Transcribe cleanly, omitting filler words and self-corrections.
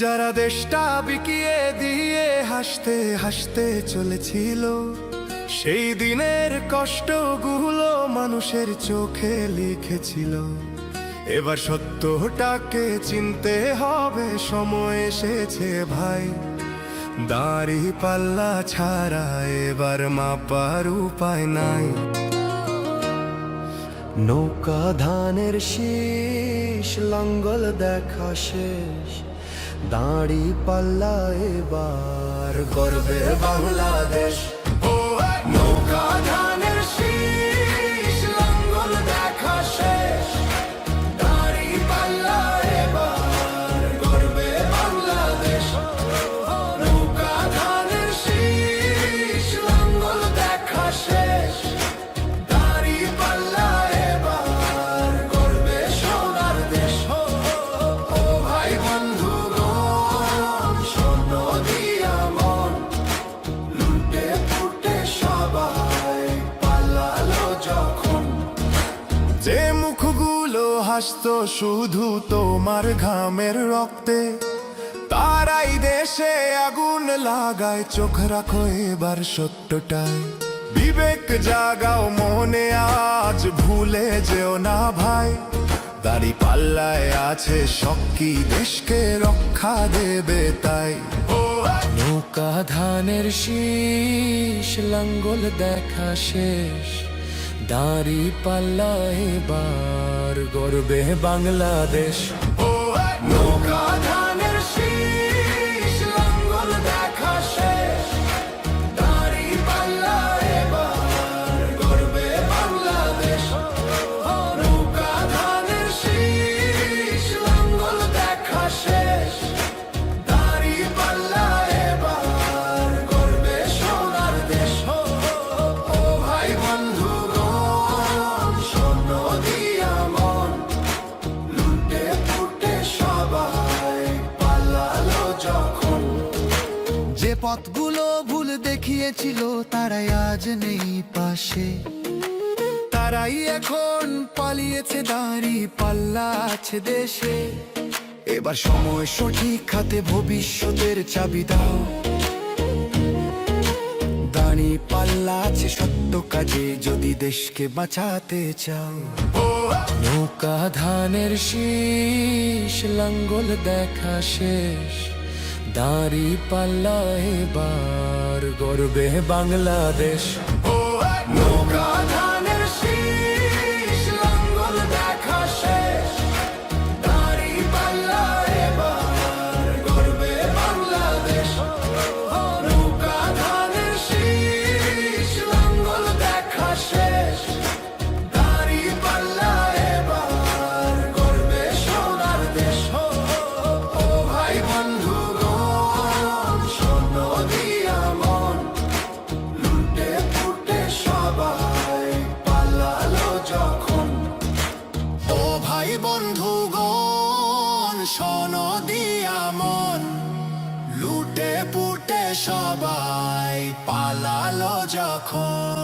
যারা দেশটা বিকিয়ে দিয়ে হাসতে হাসতে চলেছিল, সেই দিনের কষ্টগুলো মানুষের চোখে লিখেছিল। এবার সত্যটাকে চিনতে হবে, সময় এসেছে ভাই। দাড়ি পাল্লা ছাড়া এবার মাপার উপায় নাই। নৌকা ধানের শীষ, লাঙ্গল দেখা শেষ, দাড়ি পাল্লা এবার গর্বে বাংলাদেশ। নৌকা ধানের শীষ, লাঙ্গল দেখা শেষ, দাড়ি পাল্লা এবার গর্বে বাংলাদেশ। নৌকা ধানের শীষ, লাঙ্গল দেখা শেষ, দাড়ি পাল্লা এবার গর্বে সোনার দেশ। ও ভাই বন্ধুগণ, স্বর্ণ দিয়া মন, লুটে ফুটে সবাই পালালো যখন। যে মুখগুলো হাসতো শুধু তোমার ঘামের রক্তে, তারাই দেশে আগুন লাগায়। চোখ রাখো এবার সত্যটায়, বিবেক জাগাও মনে, আজ ভুলে যেও না ভাই। দাড়ি পাল্লায় আছে শক্তি, দেশকে রক্ষা দেবে তাই। নৌকা ধানের শীষ, লাঙ্গল দেখা শেষ, দাড়ি পাল্লা এবার গর্বে বাংলাদেশ। নৌকা ধানের শীষ, লাঙ্গল দেখা শেষ, দাড়ি পাল্লা এবার গর্বে বাংলাদেশ। নৌকা ধানের শীষ, লাঙ্গল দেখা শেষ, দাড়ি পাল্লা এবার গর্বে সোনার দেশ। ও ভাই বন্ধুগণ, স্বর্ণ দিয়া মন, লুটে ফুটে সবাই পালালো যখন। যে পথগুলো ভুল দেখিয়েছিল তারাই আজ নেই পাশে, তারাই এখন পালিয়েছে, দাড়ি পাল্লা আছে দেশে। এবার সময় সঠিক হাতে, ভবিষ্যতের চাবি দাও। দাড়ি পাল্লা আছে সত্য কাজে, যদি দেশকে বাঁচাতে চাও। নৌকা ধানের শীষ, লাঙ্গল দেখা শেষ, দাড়ি পাল্লা এবার গর্বে বাংলাদেশ। নৌকা ধানের শীষ, লাঙ্গল দেখা শেষ, দাড়ি পাল্লা এবার গর্বে বাংলাদেশ। নৌকা ধানের শীষ, লাঙ্গল দেখা শেষ, দাড়ি পাল্লা এবার গর্বে সোনার দেশ। ও ভাই বন্ধুগণ, স্বর্ণ দিয়া মন, লুটে ফুটে সবাই পালালো যখন। ও ভাই বন্ধুগণ, স্বর্ণ দিয়া মন, লুটে পুটে সবাই পালালো যখন।